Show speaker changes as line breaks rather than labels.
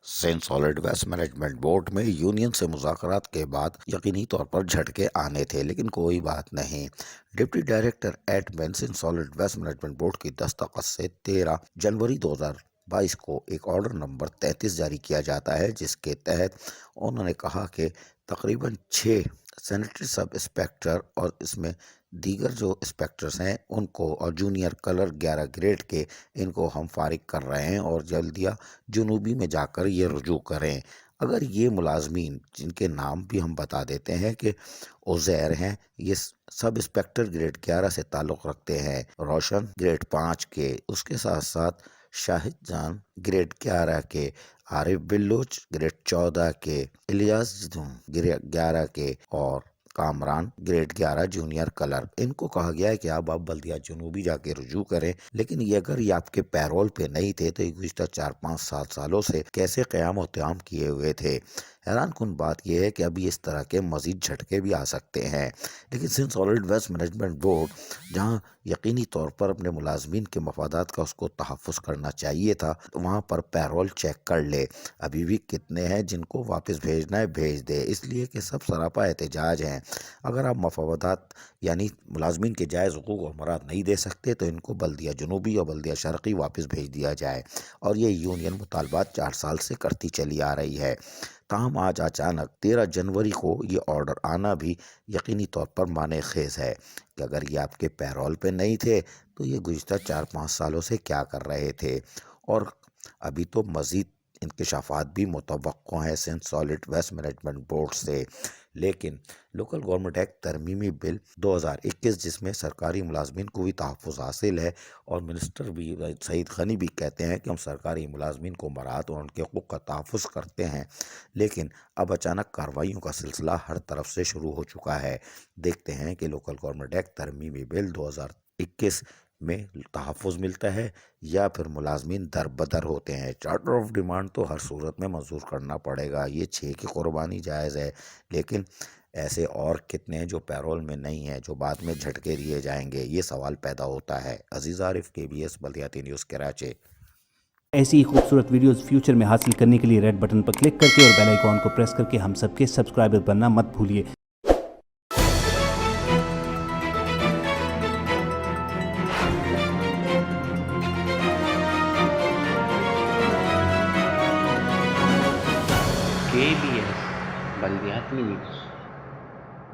Saint solid waste management board में union से मुज़ाकरात के बाद यकीनी तौर पर झटके आने थे, लेकिन कोई बात नहीं। Deputy director admin Sindh solid waste management board की दस्तखत से 13 जनवरी 2022 को एक ऑर्डर नंबर 33 जारी किया जाता है, जिसके तहत उन्होंने कहा कि तकरीबन 6 सैनिटरी सब इंस्पेक्टर और इसमें दीगर जो इंस्पेक्टर्स हैं उनको और जूनियर कलर 11 ग्रेड के इनको हम फारिग कर रहे हैं और जल्दिया जुनूबी में जाकर ये रुजू करें। अगर ये मुलाजमीन जिनके नाम भी हम बता देते हैं कि उज़ैर हैं, ये सब इंस्पेक्टर ग्रेड 11 से ताल्लुक़ रखते हैं, रोशन ग्रेड 5 के, उसके साथ साथ शाहिद जान ग्रेड 11 के, आरिफ बिल्लूच ग्रेड 14 के, इलियास ग्रेड 11 के और कामरान ग्रेड 11 जूनियर कलर। इनको कहा गया है कि आप बल्दिया जुनूबी जाके रुजू करें, लेकिन ये अगर ये आपके पैरोल पे नहीं थे तो गुज़िश्ता 4-5-7 सालों से कैसे क़याम और क़याम किए हुए थे। हैरान कुन बात यह है कि अभी इस तरह के मज़ीद झटके भी आ सकते हैं, लेकिन Sindh solid waste management board जहाँ यकीनी तौर पर अपने मुलाजमीन के मफादात का उसको तहफ़्फ़ुज़ करना चाहिए था, वहाँ पर पैरोल चेक कर ले अभी भी कितने हैं जिनको वापस भेजना है भेज दे, इसलिए कि सब सरापा एहतजाज हैं। अगर आप मफादात यानी मुलाजमीन के जायज़ हुकूक़ और मराद नहीं दे सकते तो इनको बल्दिया जुनूबी और बल्दिया शर्क़ी वापस भेज दिया जाए, और ये यूनियन मुतालबात 4 साल से करती चली आ रही है। ताहम आज अचानक 13 जनवरी को ये ऑर्डर आना भी यकीनी तौर पर माने खेज़ है कि अगर ये आपके पैरोल पे नहीं थे तो ये गुज़िश्ता 4-5 सालों से क्या कर रहे थे। और अभी तो मज़ीद इंकशाफात भी मुतवक्को हैं Sindh solid waste management board से, लेकिन लोकल गवर्नमेंट एक्ट तरमीमी बिल 2021 जिसमें सरकारी मुलाजमीन को भी तहफ़्फ़ुज़ हासिल है, और मिनिस्टर भी सईद गनी भी कहते हैं कि हम सरकारी मुलाजमीन को मराहत और उनके हक़ूक़ का तहफ़्फ़ुज़ करते हैं, लेकिन अब अचानक कार्रवाइयों का सिलसिला हर तरफ से शुरू हो चुका है। देखते हैं कि लोकल गवर्नमेंट एक्ट तरमीमी बिल 2021 में तहफ़्फ़ुज़ मिलता है या फिर मुलाजमीन दर बदर होते हैं। चार्टर ऑफ डिमांड तो हर सूरत में मंजूर करना पड़ेगा, ये 6 की कुर्बानी जायज़ है, लेकिन ऐसे और कितने हैं जो पैरोल में नहीं हैं जो बाद में झटके दिए जाएंगे, ये सवाल पैदा होता है। अजीज़ आरिफ, KBS बल्दियाती न्यूज़ कराची।
ऐसी ही खूबसूरत वीडियोस फ्यूचर में हासिल करने के लिए रेड बटन पर क्लिक करके और बेल आइकॉन को प्रेस करके हम सबके सब्सक्राइबर बनना मत भूलिए।
KBS बल्दियाती न्यूज़।